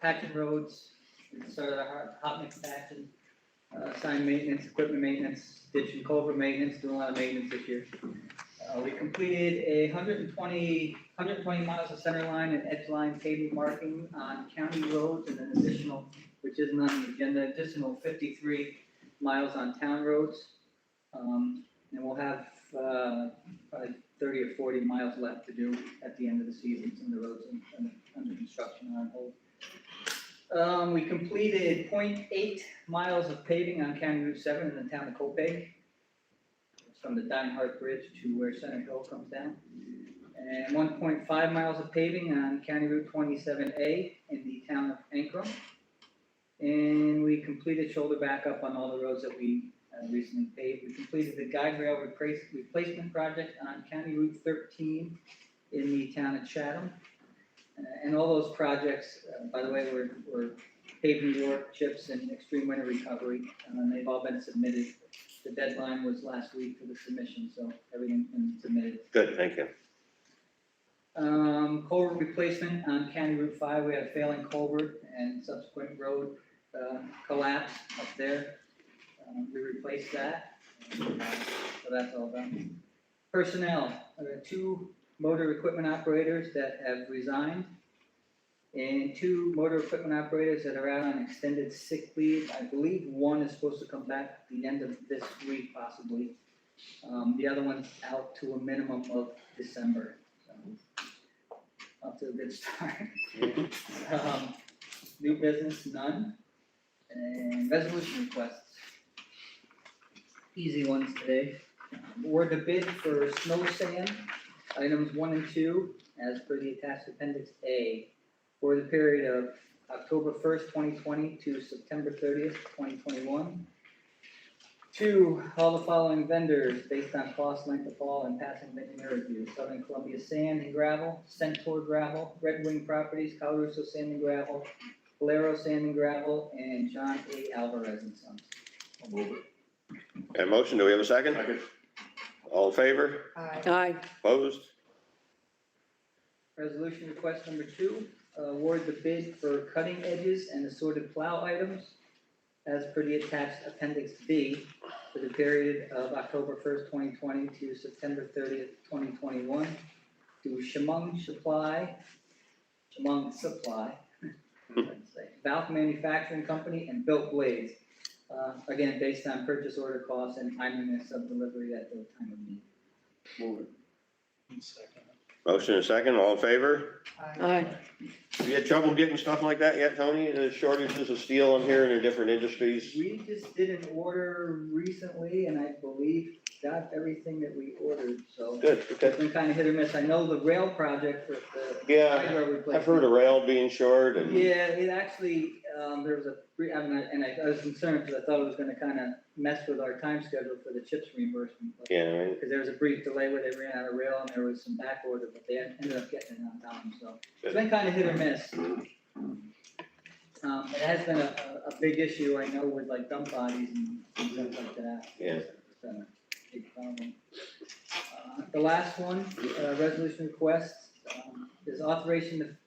patching roads, we started our hot mix patching, sign maintenance, equipment maintenance, ditch and culvert maintenance, doing a lot of maintenance this year. We completed 120 miles of center line and edge line paving marking on county roads, and an additional, which isn't on the agenda, additional 53 miles on town roads. And we'll have probably 30 or 40 miles left to do at the end of the season. Some of the roads under construction are on hold. We completed 0.8 miles of paving on County Route 7 in the town of Copay, from the Dinehart Bridge to where Center Hill comes down. And 1.5 miles of paving on County Route 27A in the town of Ankrum. And we completed shoulder backup on all the roads that we recently paved. We completed the guide rail replacement project on County Route 13 in the town of Chatham. And all those projects, by the way, were paved New York, chips, and extreme winter recovery. They've all been submitted. The deadline was last week for the submission, so everything's been submitted. Good, thank you. Culvert replacement on County Route 5, we had a failing culvert and subsequent road collapse up there. We replaced that, so that's all done. Personnel, 2 motor equipment operators that have resigned, and 2 motor equipment operators that are out on extended sick leave. I believe one is supposed to come back at the end of this week, possibly. The other one's out to a minimum of December, so off to a good start. New business, none. And resolution requests. Easy ones today. Award the bid for snow sand, items 1 and 2, as per the attached appendix A, for the period of October 1st, 2020 to September 30th, 2021. 2, all the following vendors based on cost, length of haul, and passing engineer review: Southern Columbia Sand and Gravel, Centaur Gravel, Red Wing Properties, Colorusso Sand and Gravel, Valero Sand and Gravel, and John A. Alvarez and Sons. I'll move it. Got a motion, do we have a second? Second. All in favor? Aye. Opposed? Resolution request number 2, award the bid for cutting edges and assorted plow items as per the attached appendix B for the period of October 1st, 2020 to September 30th, 2021 to Chemung Supply, Valve Manufacturing Company, and Built Blades. Again, based on purchase order costs and timeliness of delivery at the time of need. Move it. Second. Motion and second, all in favor? Aye. Have you had trouble getting stuff like that yet, Tony? The shortages of steel I'm hearing in different industries? We just did an order recently, and I believe got everything that we ordered, so. Good, It's okay. been kind of hit or miss. I know the rail project for the. Yeah, rail replacement. I've heard of rail being short and. Yeah, it actually, there was I was concerned because I thought it was gonna kind of mess with our time schedule for the CHIPS reimbursement. Yeah, right. Because there was a brief delay where they ran out of rail and there was some back order, but they ended up getting it on time, so. It's been kind of hit or miss. It has been a big issue, I know, with like dump bodies and things like that. Yeah. It's been a big problem. The last one, resolution request, is authorization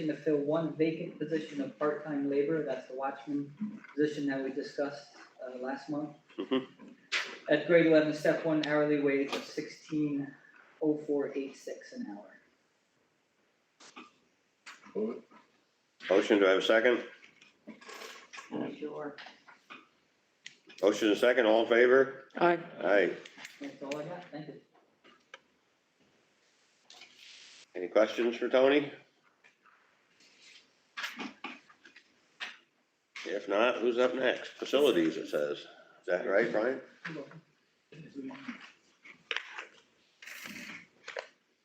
to fill 1 vacant position of part-time labor. That's the watchman position that we discussed last month. Mhm. At grade 11, step 1, hourly wage of $16.0486 an hour. Move it. Motion, do I have a second? Sure. Motion and second, all in favor? Aye. Aye. That's all I got, thank you. Any questions for Tony? If not, who's up next? Facilities, it says. Is that right, Brian?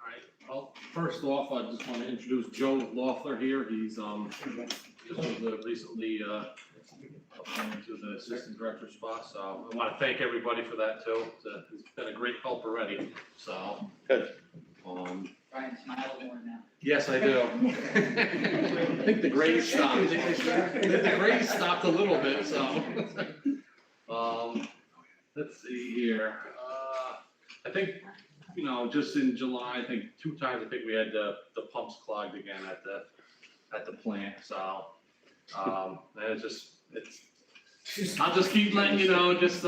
Alright, well, first off, I just want to introduce Joe Loeffler here. He's, just was recently, appointed to the assistant director spot, so I want to thank everybody for that too. He's been a great help already, so. Good. Brian, smile more now. Yes, I do. I think the grade stopped. The grade stopped a little bit, so. Let's see here. I think, just in July, I think 2 times, I think we had the pumps clogged again at the at the plant, so, and I'll just keep letting you know, just,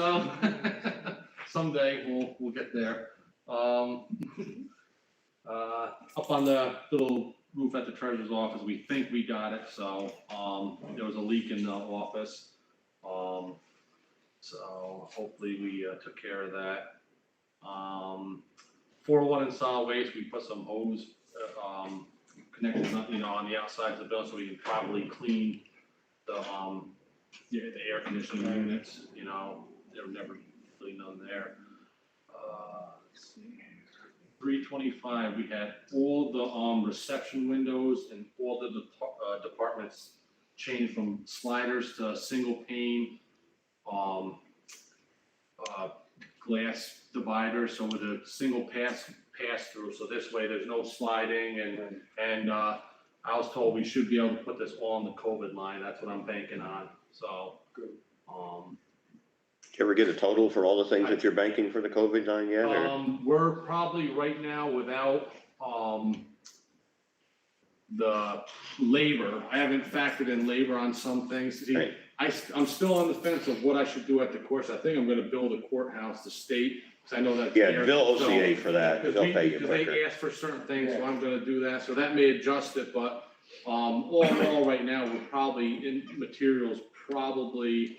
someday we'll get there. Up on the little roof at the treasurer's office, we think we got it, so, there was a leak in the office. So hopefully we, took care of that. 401 in solid waste, we put some hose, connected, on the outside of the building, so we can probably clean the air conditioning units, there were never really none there. Let's see, 325, we had all the, reception windows and all the, departments changed from sliders to single pane, glass dividers, so with a single pass through, so this way there's no sliding and I was told we should be able to put this all on the COVID line, that's what I'm banking on, so. Good. Did you ever get a total for all the things that you're banking for the COVID line yet, or? We're probably right now without, the labor, I haven't factored in labor on some things. See, Right. I'm still on the fence of what I should do at the course, I think I'm gonna build a courthouse to state, cause I know that. Yeah, bill OCA for that, Because they'll pay you because quicker. they ask for certain things, so I'm gonna do that, so that may adjust it, but, all in all, right now, we're probably in materials, probably,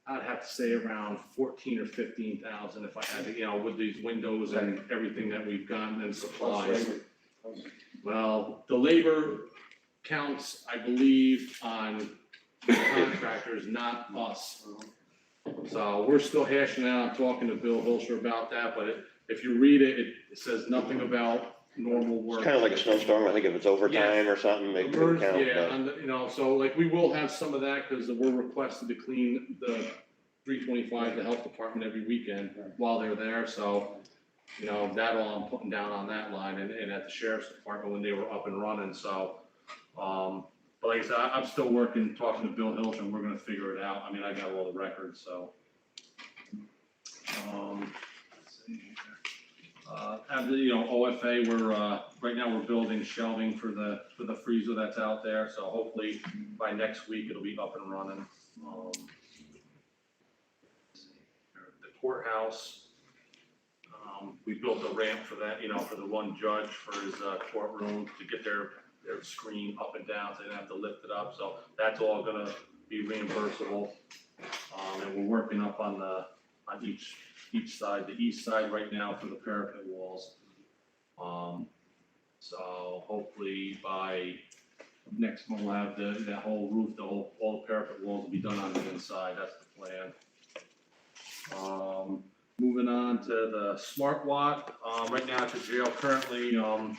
I'd have to say around 14 or 15,000 if I had to, with these windows and everything that we've gotten and supplies. Well, the labor counts, I believe, on the contractors, not us. So we're still hashing out, talking to Bill Hilscher about that, but if you read it, it says nothing about normal work. It's kinda like a snowstorm, I think if it's overtime or something, they can count, Yeah, but and, so like we will have some of that, cause we're requested to clean the 325, the health department every weekend while they're there, so. That all I'm putting down on that line and at the sheriff's department when they were up and running, so. But like I said, I'm still working, talking to Bill Hilscher, and we're gonna figure it out, I mean, I got all the records, so. Let's see here. At the, OFA, we're, right now we're building shelving for the freezer that's out there, so hopefully by next week it'll be up and running. The courthouse, we built a ramp for that, for the one judge for his, courtroom to get their screen up and down, so they didn't have to lift it up, so that's all gonna be reimbursable. And we're working up on each side, the east side right now for the parapet walls. So hopefully by next month we'll have that whole roof, all the parapet walls will be done on the inside, that's the plan. Moving on to the smart lock, right now at the jail currently, all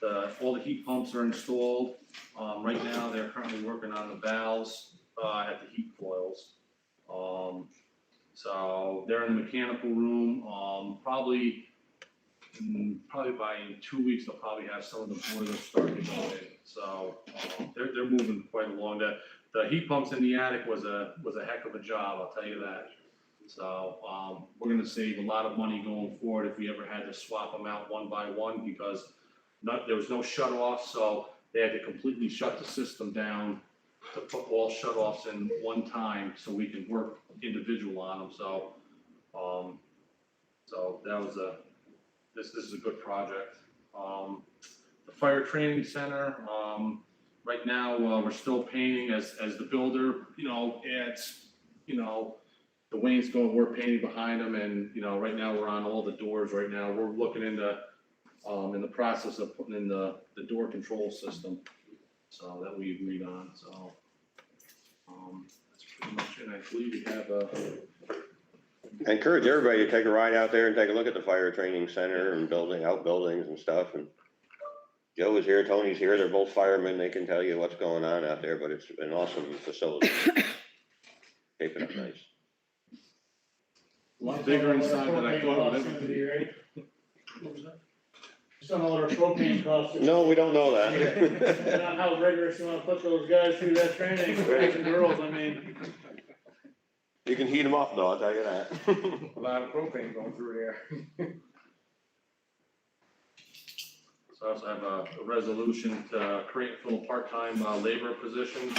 the heat pumps are installed. Right now, they're currently working on the valves, at the heat coils. So they're in the mechanical room, probably by 2 weeks, they'll probably have some of the boilers starting to go in. So, they're moving quite along. The heat pumps in the attic was a heck of a job, I'll tell you that. So, we're gonna save a lot of money going forward if we ever had to swap them out one by one, because there was no shut off, so they had to completely shut the system down to put all shut offs in one time, so we could work individual on them, so, that was this is a good project. The fire training center, right now, we're still painting as the builder, adds, the wainscot, we're painting behind them, and, right now we're on all the doors right now. We're looking into, in the process of putting in the door control system, so that we agreed on, so. That's pretty much it. I believe we have I encourage everybody to take a ride out there and take a look at the fire training center and outbuildings and stuff, and Joe is here, Tony's here, they're both firemen, they can tell you what's going on out there, but it's an awesome facility. Keep it up nice. a lot bigger inside than I thought it would be. Just don't know what our propane costs. No, we don't know And that. on how rigorous you wanna put those guys through that training, guys and girls, I mean. You can heat them up though, I'll tell you that. A lot of propane going through there. So I also have a resolution to create and fill a part-time labor position.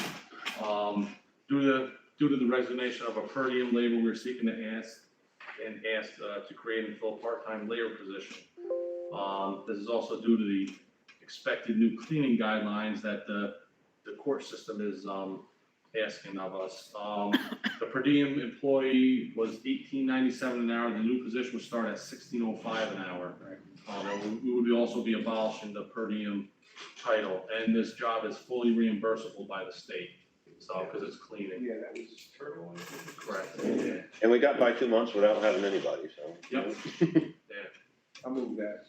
Due to the resignation of a per diem labor, we're seeking to ask to create and fill a part-time labor position. This is also due to the expected new cleaning guidelines that the court system is asking of us. The per diem employee was $18.97 an hour. The new position would start at $16.05 an hour. And we would also be abolishing the per diem title, and this job is fully reimbursable by the state. So, because it's cleaning. Yeah, that was turtle. Correct. And we got by 2 months without having anybody, so. Yep. I'll move that.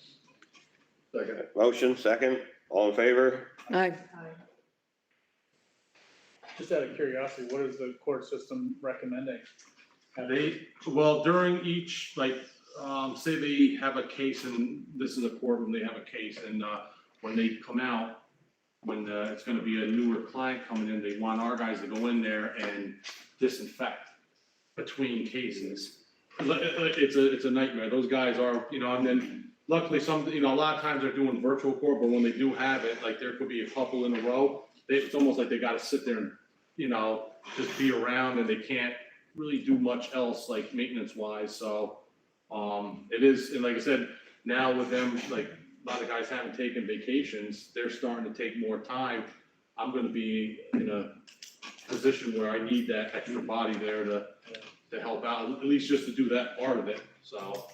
Second. Motion, second, all in favor? Aye. Just out of curiosity, what is the court system recommending? Well, during each, like, say they have a case and this is a courtroom, they have a case and, when they come out, when, it's gonna be a newer client coming in, they want our guys to go in there and disinfect between cases. It's a nightmare. Those guys are, and then luckily a lot of times they're doing virtual court, but when they do have it, like there could be a couple in a row. It's almost like they gotta sit there and, just be around and they can't really do much else like maintenance wise, so. It is, and like I said, now with them, like a lot of guys haven't taken vacations, they're starting to take more time. I'm gonna be in a position where I need that extra body there to help out, at least just to do that part of it, so.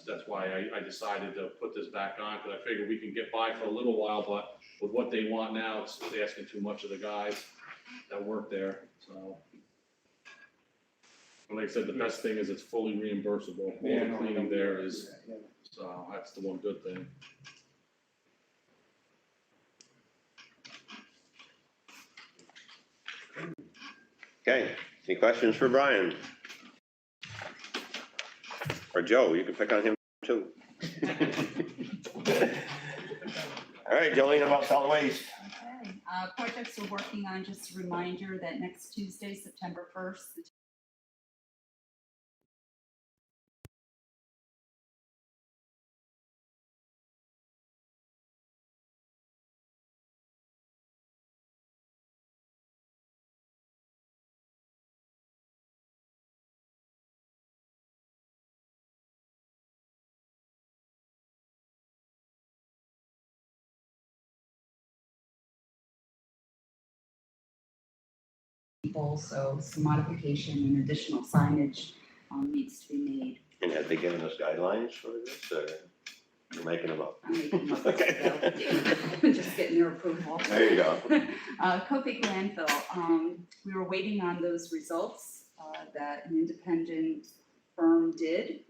That's why I decided to put this back on, because I figured we can get by for a little while, but with what they want now, it's asking too much of the guys that work there, so. And like I said, the best thing is it's fully reimbursable, all the cleaning there is, so that's the one good thing. Okay, any questions for Brian? Or Joe, you can pick on him too. All right, Jolene, about solid waste. Okay, projects we're working on, just a reminder that next Tuesday, September 1st, the people, so some modification and additional signage needs to be made. And have they given us guidelines for this, or you're making them up? I'm making them up as I go. Just getting their approval. There you go. Copic landfill, we were waiting on those results that an independent firm did.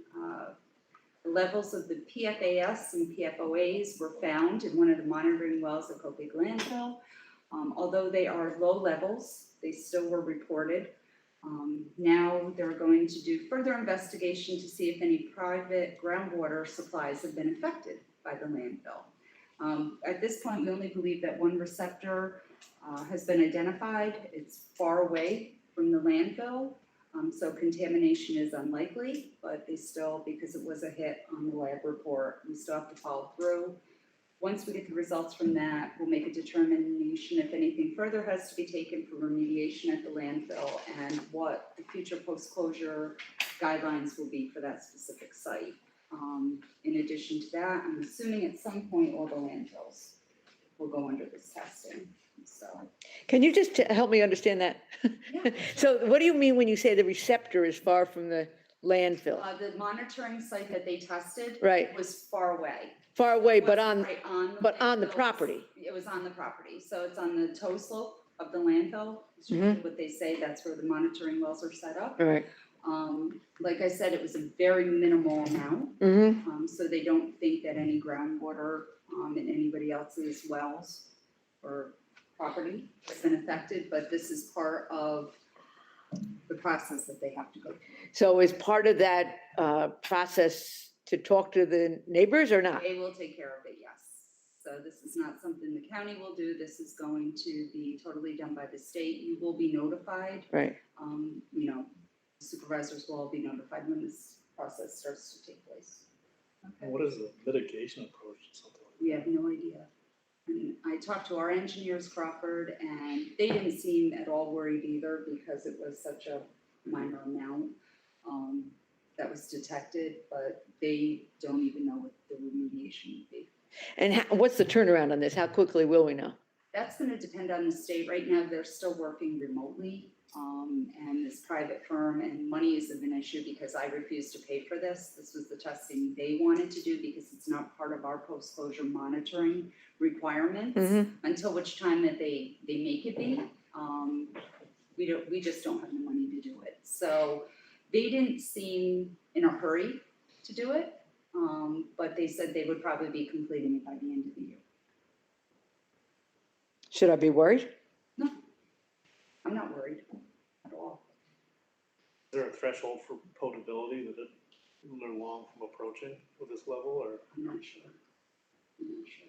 The levels of the PFAS and PFOAs were found in one of the monitoring wells at Copic landfill. Although they are low levels, they still were reported. Now they're going to do further investigation to see if any private groundwater supplies have been affected by the landfill. At this point, we only believe that one receptor has been identified. It's far away from the landfill, so contamination is unlikely, but they still, because it was a hit on the lab report, we still have to follow through. Once we get the results from that, we'll make a determination if anything further has to be taken for remediation at the landfill and what the future post-closure guidelines will be for that specific site. In addition to that, I'm assuming at some point all the landfills will go under this testing, so. Can you just help me understand that? Yeah. So what do you mean when you say the receptor is far from the landfill? The monitoring site that they tested Right, was far away. far away, It but wasn't on, right on the but on the landfill. property. It was on the property, so it's on the toe slope of the landfill, is Mm-hmm. usually what they say, that's where the monitoring wells are set up. All right. Like I said, it was a very minimal amount, Mm-hmm. so they don't think that any groundwater, in anybody else's wells or property has been affected, but this is part of the process that they have to go through. So is part of that process to talk to the neighbors or not? They will take care of it, yes. So this is not something the county will do, this is going to be totally done by the state. You will be notified. Right. Supervisors will all be notified when this process starts to take place. Okay. What is the mitigation approach to something like We have no idea. And I talked to our engineers, Crawford, and they didn't seem at all worried either because it was such a minor amount that was detected, but they don't even know what the remediation would be. And what's the turnaround on this? How quickly will we know? That's gonna depend on the state. Right now, they're still working remotely, and this private firm, and money isn't an issue because I refused to pay for this. This was the testing they wanted to do because it's not part of our post-closure monitoring requirements. Mhm. Until which time that they make it be. We just don't have the money to do it. So they didn't seem in a hurry to do it, but they said they would probably be completing it by the end of the year. Should I be worried? I'm not worried at all. Is there a threshold for potability that it limit along from approaching with this level, or? I'm not sure. I'm not sure.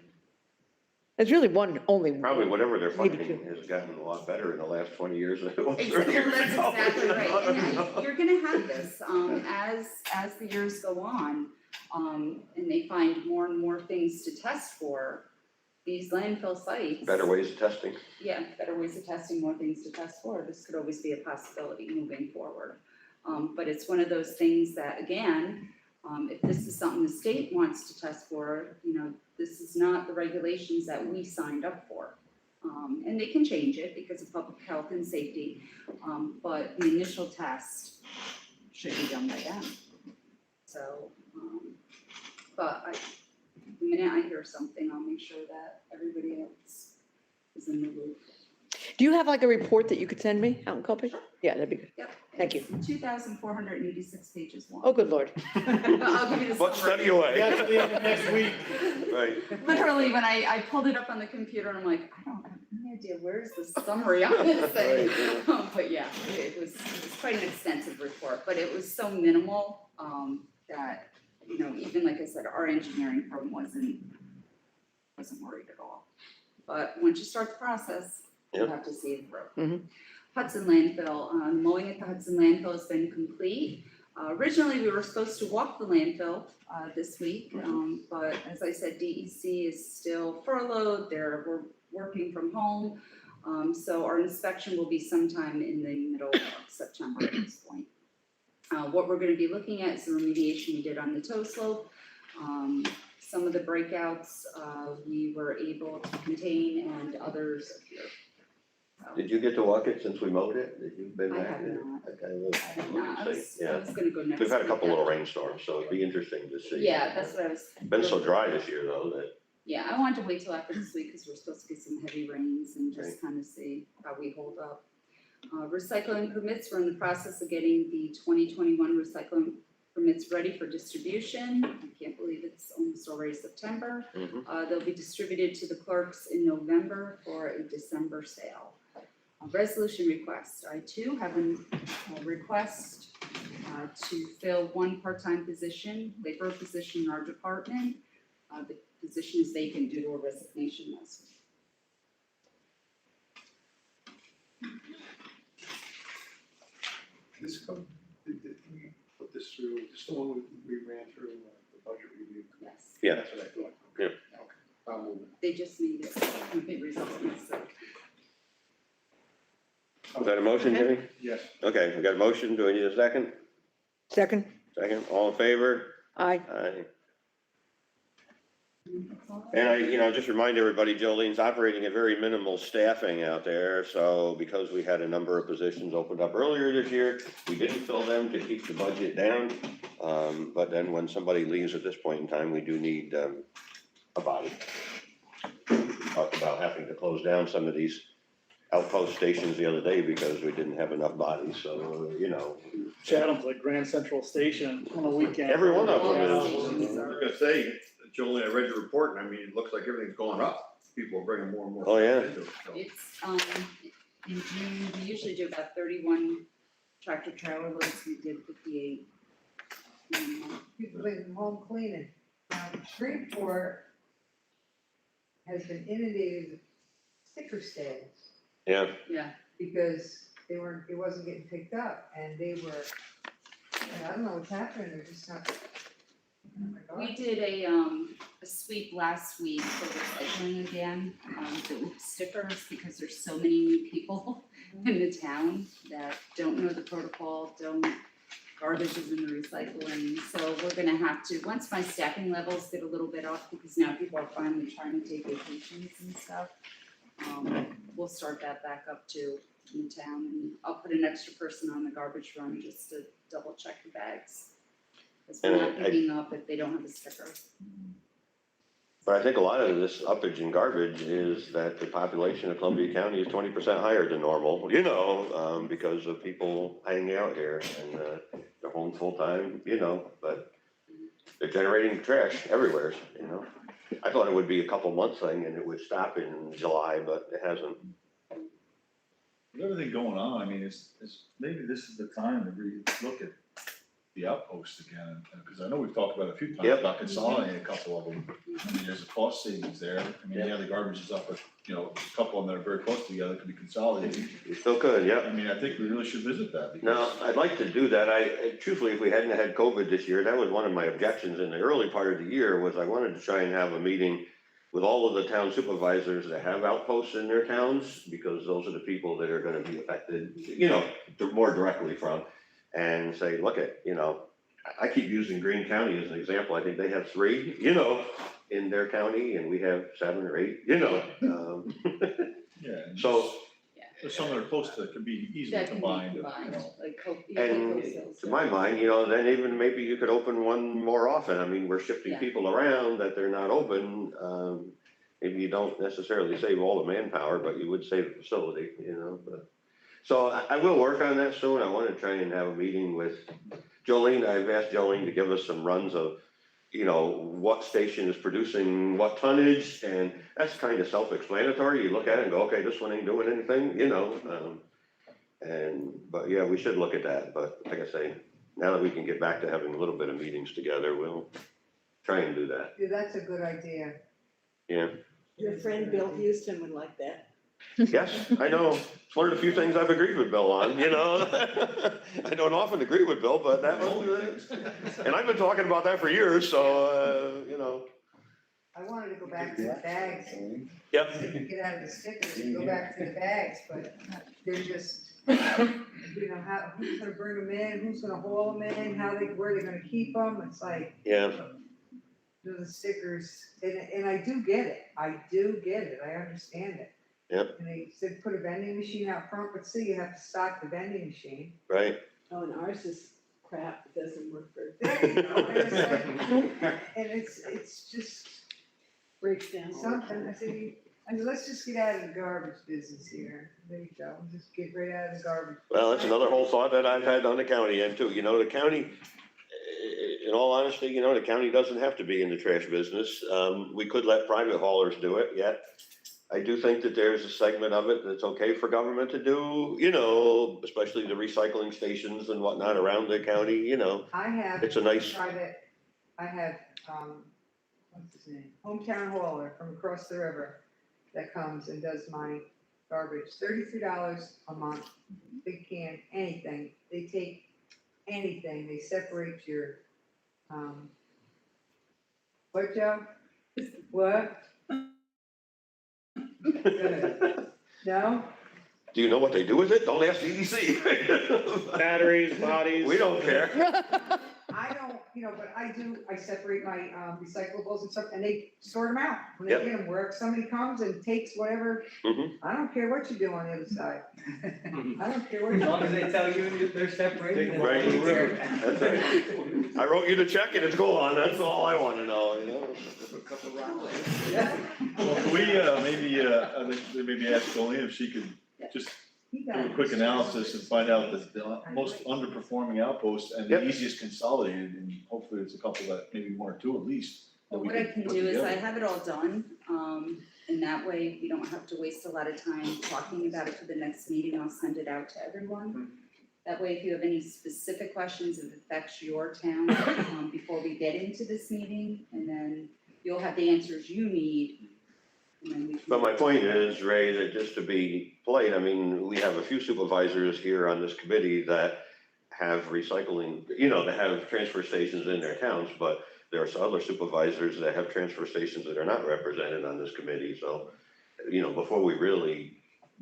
There's really only Probably whatever they're Maybe funding has gotten a lot better in the last 20 years than it was 30 Exactly, years that's ago. exactly right, and you're gonna have this, as the years go on, and they find more and more things to test for, these landfill sites. Better ways of testing. Yeah, better ways of testing, more things to test for, this could always be a possibility moving forward. But it's one of those things that, again, if this is something the state wants to test for, this is not the regulations that we signed up for. And they can change it because of public health and safety, but the initial test should be done by them. So, the minute I hear something, I'll make sure that everybody else is in the loop. Do you have like a report that you could send me out in copy? Yeah, that'd be good. Yep. Thank you. 2,486 pages long. Oh, good Lord. But I'll give you the But summary. study away. That's the end of next week. Right. Literally, when I pulled it up on the computer, I'm like, I don't have any idea, where's the summary on this thing? But yeah, it was quite an extensive report, but it was so minimal, that, even like I said, our engineering firm wasn't worried at all. But once you start the process, you Yep. have to see it through. Mhm. Hudson landfill, mowing at the Hudson landfill has been complete. Originally, we were supposed to walk the landfill, this week, but as I said, DEC is still furloughed, we're working from home. So our inspection will be sometime in the middle of September at this point. What we're gonna be looking at is the remediation we did on the toe slope. Some of the breakouts, we were able to contain and others appear. So, Did you get to walk it since we mowed it? Did you been I back have there? not. Okay, I have not, I was Yeah. gonna go next We've had a week, couple yeah. little rainstorms, so it'd be interesting to see. Yeah, that's what I was. Been so dry this year though that, Yeah, I wanted to wait till after this week because we're supposed to get some heavy rains and just kind of see how we hold up. Recycling permits, we're in the process of getting the 2021 recycling permits ready for distribution. I can't believe it's almost already September. Mhm. They'll be distributed to the clerks in November for a December sale. Resolution request, I too have a request to fill one part-time position, labor position in our department. The position is vacant due to a resignation last week. This did we put this through, this is the one we ran through the budget review? Yes, yeah, That's what I thought. Yeah. Okay, I'll move it. they just made it a big result, so. is that a motion, Jimmy? Yes. Okay, we got a motion, do we need a second? Second? Second, all in favor? Aye. Aye. That's all. And I, just remind everybody, Jolene's operating at very minimal staffing out there, so because we had a number of positions opened up earlier this year, we didn't fill them to keep the budget down. But then when somebody leaves at this point in time, we do need, a body. Talked about having to close down some of these outpost stations the other day because we didn't have enough bodies, so, Chatham's like Grand Central Station on a weekend. Every one of them I is. was gonna say, Julie, I read your report, and I mean, it looks like everything's going up. People are bringing more and more. Oh, yeah. stuff into it, so. It's, in June, we usually do about 31 tractor trailer loads, we did 58. People leaving home cleaning. Shreveport has been inundated with sticker sales Yeah, Yeah, because it wasn't getting picked up and they were, I don't know what's happening, they're just not. Oh my we God. did a sweep last week for recycling again, the stickers, because there's so many new people in the town that don't know the protocol, garbage is in the recycling, so we're gonna have to, once my staffing levels get a little bit up, because now people are finally trying to take vacations and stuff, we'll start that back up too in town, and I'll put an extra person on the garbage run just to double check the bags. Cause we're not And I- picking up if they don't have a sticker. But I think a lot of this uppage in garbage is that the population of Columbia County is 20% higher than normal, because of people hanging out here and, they're home full-time, but they're generating trash everywhere, I thought it would be a couple month thing and it would stop in July, but it hasn't. With everything going on, I mean, maybe this is the time to relook at the outposts again, because I know we've talked about it a few times, Yep. about consolidating a couple of them. I mean, there's a cost savings there. I mean, yeah, the garbage is up, but, a couple of them that are very close together could be consolidated. You still could, yep. I mean, I think we really should visit that. because- No, I'd like to do that. Truthfully, if we hadn't had COVID this year, that was one of my objections in the early part of the year, was I wanted to try and have a meeting with all of the town supervisors that have outposts in their towns, because those are the people that are gonna be affected, more directly from, and say, look I keep using Greene County as an example. I think they have 3, in their county, and we have 7 or 8, Yeah. and So, There's some that are close to, could be easily That can be combined, combined, like Coast and Hills. to my mind, then even maybe you could open one more often. I mean, we're shifting Yeah. people around that they're not open. Maybe you don't necessarily save all the manpower, but you would save the facility, but. So I will work on that soon. I want to try and have a meeting with Jolene. I've asked Jolene to give us some runs of, what station is producing what tonnage, and that's kind of self-explanatory. You look at it and go, okay, this one ain't doing anything, but yeah, we should look at that. But like I say, now that we can get back to having a little bit of meetings together, we'll try and do that. Yeah, that's a good idea. Yeah. Your friend Bill Houston would like that. Yes, I know. It's one of the few things I've agreed with Bill on, I don't often agree with Bill, but that was, and I've been talking about that for years, so, I wanted to go back to the bags, Yep. get out of the stickers and go back to the bags, but they're just, who's gonna bring them in, who's gonna haul them in, where they're gonna keep them, it's like, Yeah, the stickers, and I do get it, I understand it. Yep. And they said put a vending machine out front, but still you have to stock the vending machine. right. Oh, and ours is crap, it doesn't work very, There you go, and it's just breaks down. all the something, time. I said, let's just get out of the garbage business here, there you go, just get right out of the garbage. Well, that's another whole thought that I've had on the county end too. The county, in all honesty, the county doesn't have to be in the trash business. We could let private haulers do it, yet I do think that there's a segment of it that's okay for government to do, especially the recycling stations and whatnot around the county, I have it's a nice, private, I have, what's his name, Hometown Hauler from across the river that comes and does my garbage, $33 a month, big can, anything, they take anything, they separate your, what, Joe? What? No? do you know what they do with it? Don't ask EDC. Batteries, bodies. We don't care. I don't, but I separate my recyclables and stuff, and they sort them out when they Yep. get them, where if somebody comes and takes whatever, Mhm. I don't care what you do on the other side. I don't care what you As long as do. they tell you they're separated. then Right. it's fair. That's right. I wrote you the check and it's gone. That's all I want to know, Yeah. Well, can we, maybe ask Jolene if she could just He do got a it. quick analysis and find out the most underperforming outposts and Yep. the easiest consolidated, and hopefully there's a couple that, maybe 1 or 2 at least. that Well, we what I could can put do is I together. have it all done, and that way we don't have to waste a lot of time talking about it for the next meeting, I'll send it out to everyone. That way, if you have any specific questions that affects your town, before we get into this meeting, and then you'll have the answers you need, and then we can. But my point is, Ray, that just to be polite, I mean, we have a few supervisors here on this committee that have recycling, that have transfer stations in their towns, but there are some other supervisors that have transfer stations that are not represented on this committee, so, you know, before we really,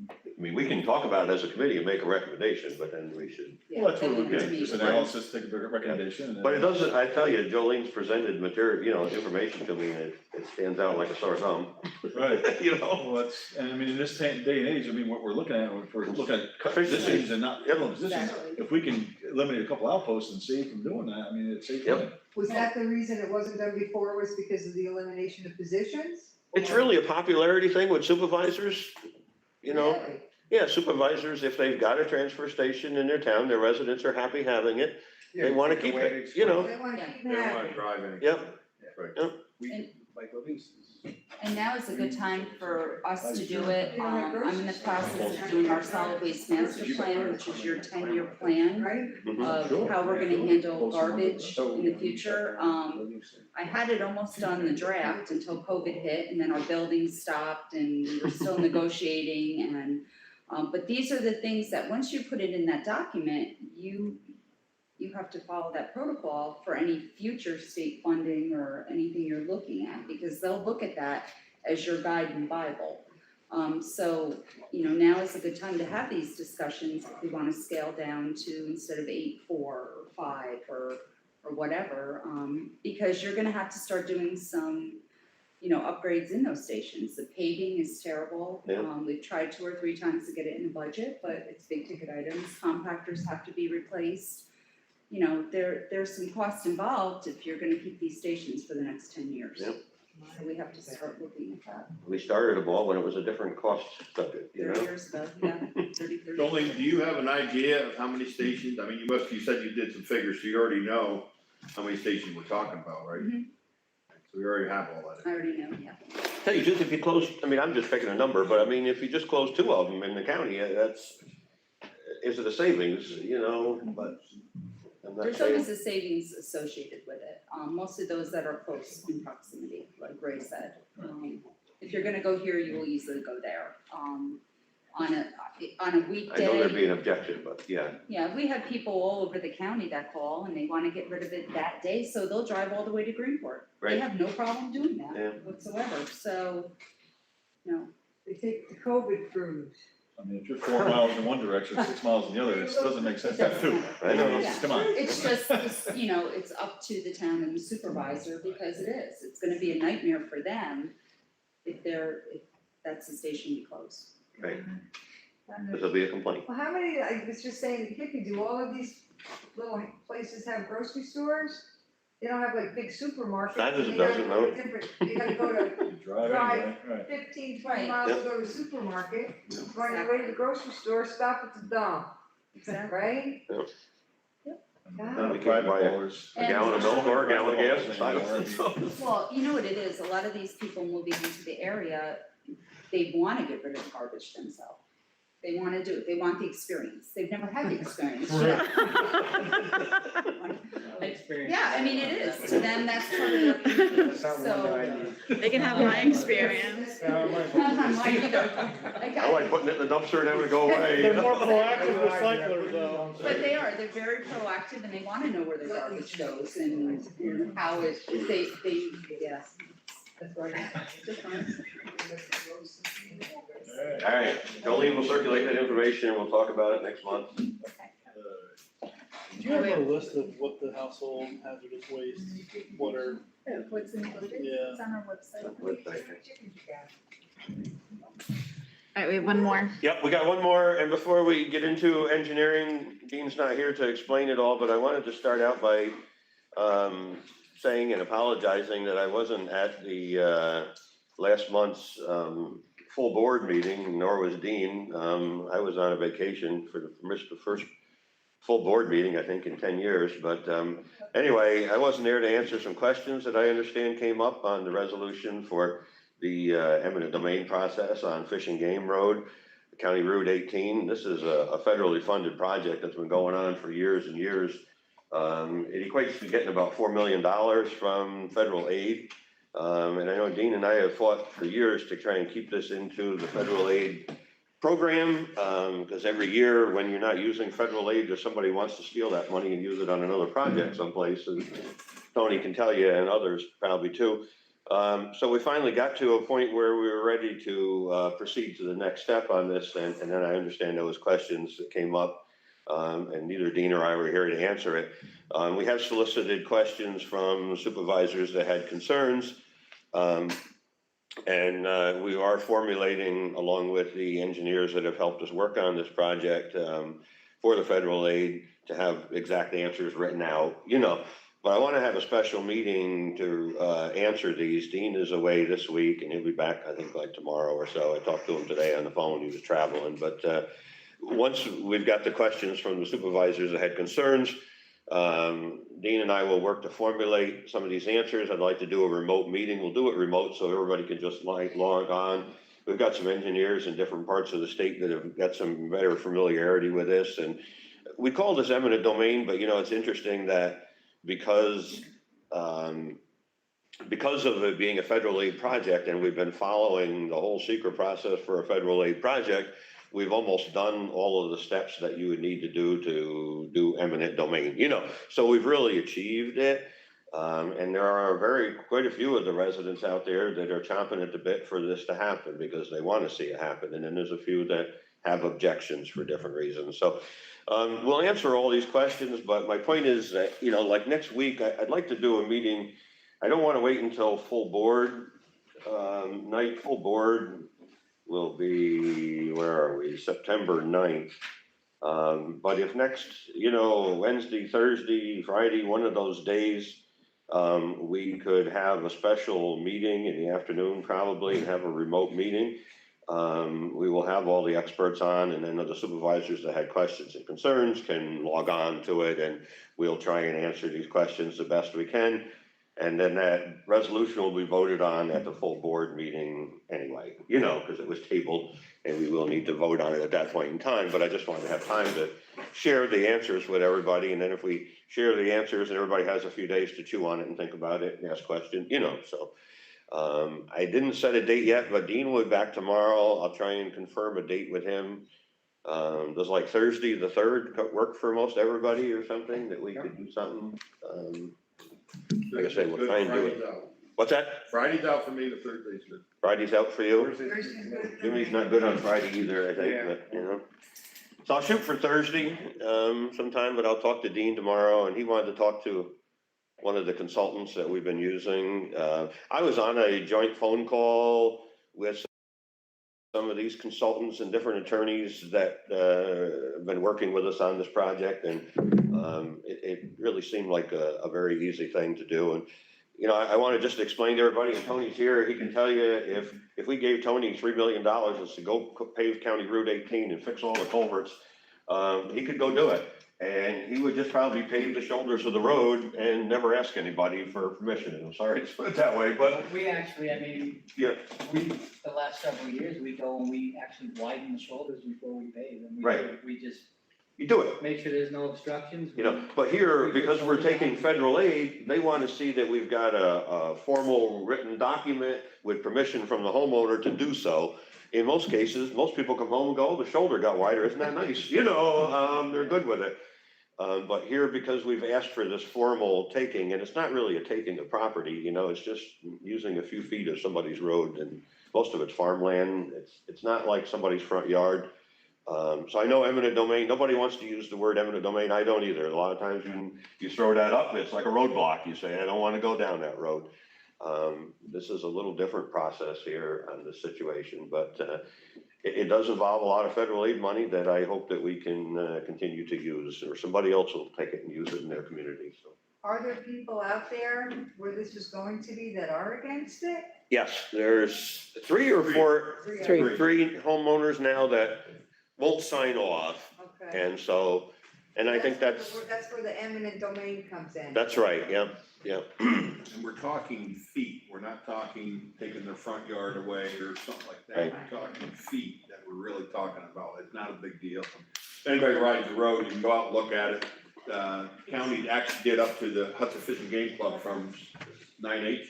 I mean, we can talk about it as a committee and make a recommendation, but then we should. Yeah, Well, that's what they we're need to getting, meet just with analysis, take a recommendation. and But it then- doesn't, I tell you, Jolene's presented material, you know, information to me, and it stands out like a sore thumb, Right. you know? Well, that's, and I mean, in this day and age, I mean, what we're looking at, if we're looking at cut positions and not filling positions, Exactly. if we can eliminate a couple outposts and save from doing that, I mean, it's safe. Yep. Was that the reason it wasn't done before, was because of the elimination of positions? It's really a popularity thing with supervisors, you know? Really? Yeah, supervisors, if they've got a transfer station in their town, their residents are happy having it, they wanna keep it, you know? They wanna Yeah. keep They it don't wanna happy. drive any. Yep. Right. Like Levi's. And now is a good time for us to do it. I'm in the process of doing our solid waste master plan, which is your 10-year plan Right? of how we're gonna handle garbage in the future. I had it almost done the draft until COVID hit, and then our building stopped, and we were still negotiating, and, but these are the things that, once you put it in that document, you have to follow that protocol for any future state funding or anything you're looking at, because they'll look at that as your guide and Bible. So, you know, now is a good time to have these discussions if we wanna scale down to, instead of 8, 4, or 5, or whatever, because you're gonna have to start doing some, you know, upgrades in those stations. The paving is terrible. Yeah. We've tried 2 or 3 times to get it in the budget, but it's big ticket items. Compactors have to be replaced. You know, there's some cost involved if you're gonna keep these stations for the next 10 years. Yep. So we have to start looking at that. We started a ball when it was a different cost subject, you 30 know? years ago, yeah, 30. Jolene, do you have an idea of how many stations, I mean, you said you did some figures, so you already know how many stations we're talking about, right? Mhm. So we already have all that. I already know, yeah. Tell you the truth, if you close, I mean, I'm just picking a number, but I mean, if you just close 2 of them in the county, that's, is it a savings, you know, but I'm not There's saying. always a savings associated with it, most of those that are close in proximity, like Ray said. If you're gonna go here, you will easily go there, on a weekday. I know there'd be an objection, but yeah, Yeah, we have people all over the county that call and they wanna get rid of it that day, so they'll drive all the way to Greenport. They Right. have no problem doing Yeah. that whatsoever, so, you know, They take the COVID cruise. I mean, if you're 4 miles in one direction, 6 miles in the other, it doesn't make sense. It doesn't. I know. Yeah. Come on. it's just, it's, you know, it's up to the town and the supervisor, because it is, it's gonna be a nightmare for them if that's the station you close. right, this'll be a complaint. Well, how many, I was just saying to Kippy, do all of these little places have grocery stores? They don't have like big supermarkets. That is- and they gotta doesn't go to know. different- They gotta go to You drive Right. anyway, right. 15, 20 Right. miles to Yep. go to the supermarket, run your way to the grocery store, stop at the dump, Exactly. right? And Now we the can private buy haulers. A gallon of milk or a gallon of gas Private inside haulers, of it. Well, you know what it is, a lot of these people moving into the area, they wanna get rid of the garbage themselves. They wanna do it, they want the experience, they've never had the experience. Yeah, I mean, it is, to them, that's part of their, so. They can have my experience. Mine either. I like putting it in the dumpster and having it go away. They're more proactive recyclers though. But they are, they're very proactive and they wanna know where their garbage goes and how it, they, yeah. That's right. Just fine. All right, Jolene will circulate that information and we'll talk about it next month. Do you have a list of what the household hazardous waste, what are, What's included? Yeah. It's on our website. Alright, we have one more. Yep, we got one more, and before we get into engineering, Dean's not here to explain it all, but I wanted to start out by saying and apologizing that I wasn't at the last month's full board meeting, nor was Dean. I was on a vacation for the first full board meeting, I think, in 10 years, but anyway, I wasn't there to answer some questions that I understand came up on the resolution for the eminent domain process on Fish and Game Road, County Route 18. This is a federally funded project that's been going on for years and years. It equates to getting about $4 million from federal aid. And I know Dean and I have fought for years to try and keep this into the federal aid program, because every year when you're not using federal aid, or somebody wants to steal that money and use it on another project someplace, and Tony can tell you, and others probably too. So we finally got to a point where we were ready to proceed to the next step on this, and then I understand there was questions that came up, and neither Dean or I were here to answer it. We have solicited questions from supervisors that had concerns. And we are formulating, along with the engineers that have helped us work on this project, for the federal aid, to have exact answers written out, you know. But I want to have a special meeting to answer these. Dean is away this week and he'll be back, I think, like tomorrow or so. I talked to him today on the phone, he was traveling. But once we've got the questions from the supervisors that had concerns, Dean and I will work to formulate some of these answers. I'd like to do a remote meeting. We'll do it remote so everybody can just log on. We've got some engineers in different parts of the state that have got some better familiarity with this. And we call this eminent domain, but you know, it's interesting that because of it being a federal aid project, and we've been following the whole secret process for a federal aid project, we've almost done all of the steps that you would need to do eminent domain, you know, so we've really achieved it. And there are quite a few of the residents out there that are chomping at the bit for this to happen because they want to see it happen. And then there's a few that have objections for different reasons. So we'll answer all these questions, but my point is that, you know, like next week, I'd like to do a meeting. I don't want to wait until full board night. Full board will be, where are we, September 9th. But if next, you know, Wednesday, Thursday, Friday, one of those days, we could have a special meeting in the afternoon, probably have a remote meeting. We will have all the experts on, and then the supervisors that had questions and concerns can log on to it, and we'll try and answer these questions the best we can. And then that resolution will be voted on at the full board meeting anyway, you know, because it was tabled and we will need to vote on it at that point in time. But I just wanted to have time to share the answers with everybody. And then if we share the answers and everybody has a few days to chew on it and think about it and ask questions, you know, so. I didn't set a date yet, but Dean will be back tomorrow. I'll try and confirm a date with him. Does like Thursday the 3rd work for most everybody or something, that we could do something? Like I say, we'll try and do it. Friday's out. What's that? Friday's out for me, the Thursday's good. Friday's out for you? Thursday's good for Jimmy's me. not good on Friday either, I think, Yeah. but, you know. So I'll shoot for Thursday, sometime, but I'll talk to Dean tomorrow, and he wanted to talk to one of the consultants that we've been using. I was on a joint phone call with some of these consultants and different attorneys that have been working with us on this project, and it really seemed like a very easy thing to do. And you know, I want to just explain to everybody, and Tony's here, he can tell you, if we gave Tony $3 million to go pave County Route 18 and fix all the culverts, he could go do it. And he would just probably pave the shoulders of the road and never ask anybody for permission. And I'm sorry to put it that way, but We actually, I mean, yeah, the last several years, we go and we actually widen the shoulders before we pave. And Right. we just you do it. make sure there's no obstructions. You know, but here, because we're taking federal aid, they want to see that we've got a formal written document with permission from the homeowner to do so. In most cases, most people come home and go, oh, the shoulder got wider, isn't that nice? You know, they're good with it. But here, because we've asked for this formal taking, and it's not really a taking of property, you know, it's just using a few feet of somebody's road, and most of it's farmland. It's not like somebody's front yard. So I know eminent domain, nobody wants to use the word eminent domain. I don't either. A lot of times you throw that up, it's like a roadblock. You say, I don't want to go down that road. This is a little different process here on this situation, but it does involve a lot of federal aid money that I hope that we can continue to use, or somebody else will take it and use it in their community, so. Are there people out there where this is going to be that are against it? Yes, there's 3 or 4, Three. 3 homeowners now that won't sign off, Okay. and so, and I think that's where the eminent domain comes in. right, yeah, yeah. And we're talking feet, we're not talking taking their front yard away or something like that. Right. We're talking feet that we're really talking about, it's not a big deal. Anybody rides the road, you can go out and look at it. County actually did up to the Hudson Fish and Game Club from 9H.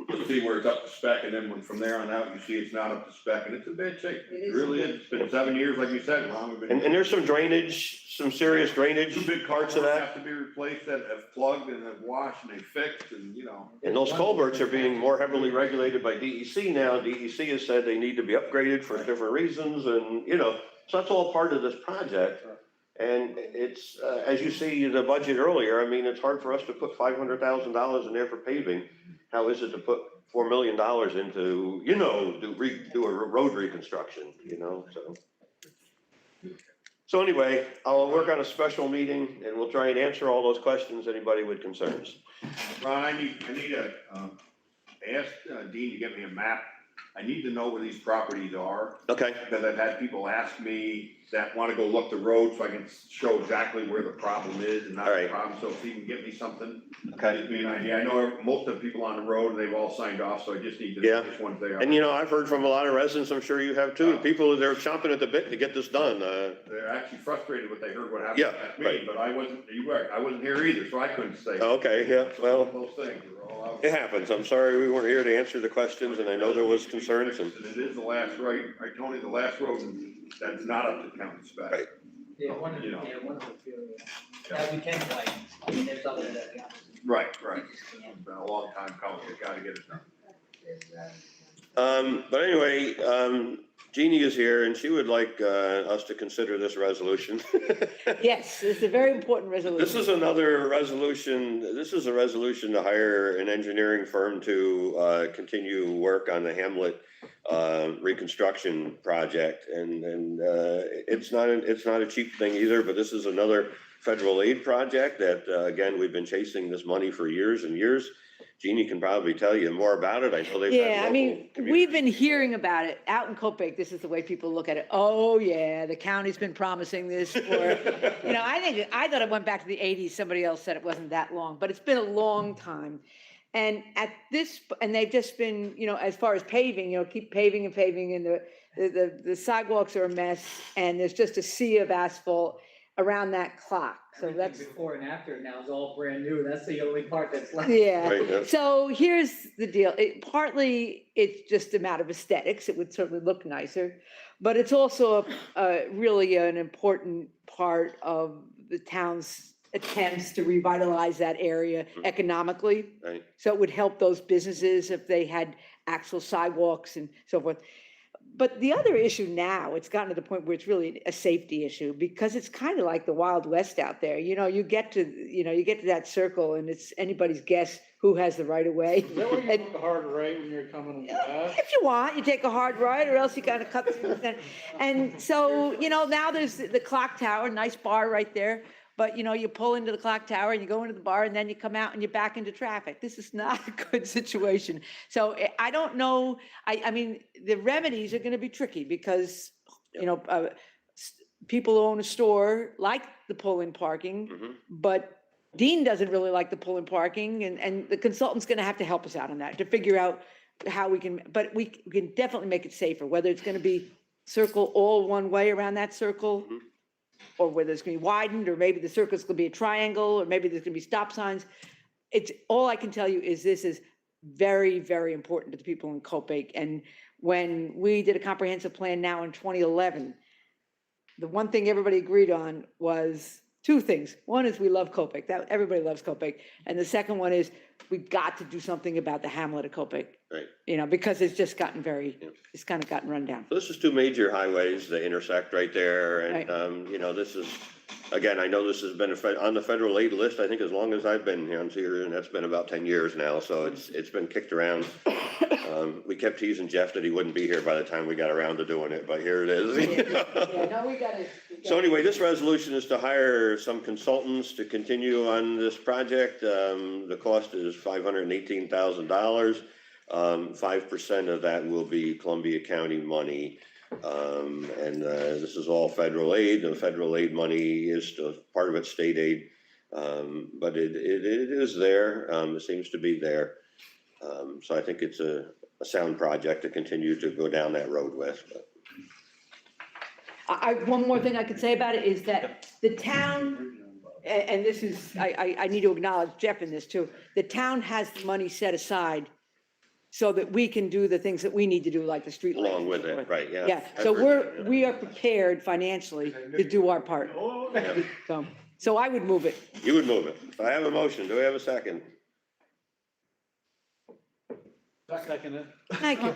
you'll see where it's up to spec, and then when from there on out, you see it's not up to spec, and it's in bad shape. It It is. really is. It's been 7 years, like you said, Ron, we've been. And there's some drainage, some serious drainage. Two big parts carts of that that. have to be replaced, that have plugged and have washed and they fixed, and you know. And those culverts are being more heavily regulated by DEC now. DEC has said they need to be upgraded for different reasons and, you know, so that's all part of this project. And it's, as you see in the budget earlier, I mean, it's hard for us to put $500,000 in there for paving. How is it to put $4 million into, you know, do a road reconstruction, you know, so. So anyway, I'll work on a special meeting and we'll try and answer all those questions, anybody with concerns. Ron, I need to, ask Dean to get me a map. I need to know where these properties are, Okay, because I've had people ask me that wanna go look the road, so I can show exactly where the problem is and not the Alright. problem, so if he can get me something. okay. Give me an idea, I know most of the people on the road, they've all signed off, so I just need to Yeah. know which ones they are. And you know, I've heard from a lot of residents, I'm sure you have too, people, they're chomping at the bit to get this done. They're actually frustrated what they heard what happened Yeah, at me, right. but I wasn't here either, so I couldn't say. Okay, yeah, well, Those things are all out. it happens. I'm sorry we weren't here to answer the questions and I know there was concerns and, And it is the last, right, Tony, the last road that's not up to county spec. Right. Yeah, one of the, You know. yeah, one of the few, that we can like, I mean, there's others that, yeah. Right, right. we just can't. It's been a long time coming, you gotta get it done. but anyway, Jeannie is here and she would like, us to consider this resolution. Yes, it's a very important resolution. This is another resolution, this is a resolution to hire an engineering firm to, continue work on the Hamlet, reconstruction project. And, it's not a cheap thing either, but this is another federal aid project that, again, we've been chasing this money for years and years. Jeannie can probably tell you more about it. I know they've had Yeah, I local mean, community- we've been hearing about it out in Copac. This is the way people look at it. Oh, yeah, the county's been promising this for, you know, I thought it went back to the 80s. Somebody else said it wasn't that long, but it's been a long time. And and they've just been, you know, as far as paving, you know, keep paving and paving and the sidewalks are a mess and there's just a sea of asphalt around that clock. So Everything that's. before and after now is all brand new, that's the only part that's left. Yeah, Right, yeah. so here's the deal. Partly, it's just a matter of aesthetics. It would certainly look nicer. But it's also really an important part of the town's attempts to revitalize that area economically. Right. So it would help those businesses if they had actual sidewalks and so forth. But the other issue now, it's gotten to the point where it's really a safety issue because it's kind of like the Wild West out there. You know, you get to that circle and it's anybody's guess who has the right of way. Is that where you And- took a hard right when you're coming back? If you want, you take a hard right or else you gotta cut through the center. And so, you know, now there's the clock tower, nice bar right there. But, you know, you pull into the clock tower and you go into the bar and then you come out and you're back into traffic. This is not a good situation. So I don't know, I mean, the remedies are gonna be tricky because, you know, people who own a store like the pull-in parking, Mhm. but Dean doesn't really like the pull-in parking and the consultant's gonna have to help us out on that to figure out how we can, but we can definitely make it safer, whether it's gonna be circle all one way around that circle, Mhm. or whether it's gonna be widened, or maybe the circle's gonna be a triangle, or maybe there's gonna be stop signs. It's, all I can tell you is this is very, very important to the people in Copac. And when we did a comprehensive plan now in 2011, the one thing everybody agreed on was two things. One is we love Copac, that, everybody loves Copac. And the second one is we've got to do something about the hamlet of Copac. Right. You know, because it's just gotten Yeah. it's kind of gotten run down. So this is two major highways that intersect right there, and, Right. you know, this is, again, I know this has been on the federal aid list, I think as long as I've been here, and that's been about 10 years now, so it's been kicked around. We kept teasing Jeff that he wouldn't be here by the time we got around to doing it, but here it is. Yeah, no, we got it. So anyway, this resolution is to hire some consultants to continue on this project. The cost is $518,000. 5% of that will be Columbia County money. This is all federal aid. The federal aid money is still part of it state aid. But it is there. It seems to be there. So I think it's a sound project to continue to go down that road with. But One more thing I could say about it is that the town, and this is, I need to acknowledge Jeff in this too. The town has the money set aside so that we can do the things that we need to do, like the street lights. Along with it, right, yeah. Yeah, I so appreciate it. we are prepared financially to do our part, Yeah. so I would move it. You would move it. I have a motion. Do we have a second? Second it. Thank you.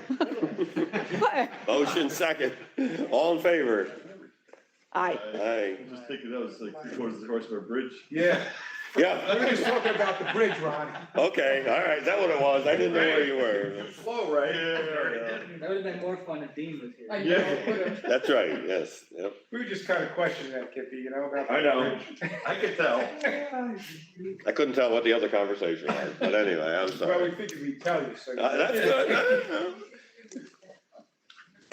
Motion second. All in favor? Aye. Aye. I'm just thinking that was like towards the Horseman Bridge. Yeah, Yeah, we were just talking about the bridge, Ron. okay, all right, is that what it was? I didn't know where you were. Slow, right? That would have been more fun if Dean was I here. know, That's right, yes, yep. We were just kind of questioning that, Kippy, you know, about. the I know. bridge. I could tell. I couldn't tell what the other conversation was, but anyway, I'm Well, we sorry. figured we'd tell you, so. That's good.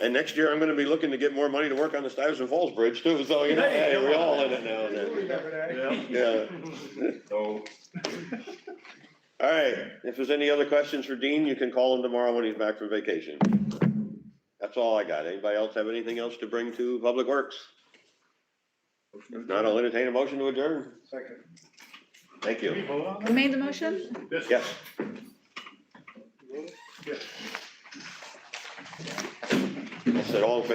And next year, I'm gonna be looking to get more money to work on the Stuyvesant Falls Bridge too, so you know, hey, we're all in it now and You then. remember that? Yeah. So, All right, if there's any other questions for Dean, you can call him tomorrow when he's back from vacation. That's all I got. Anybody else have anything else to bring to Public Works? If not, I'll entertain a motion to adjourn. Second. Thank Did we you. vote on Who that? made the motion? Yes. I said all in favor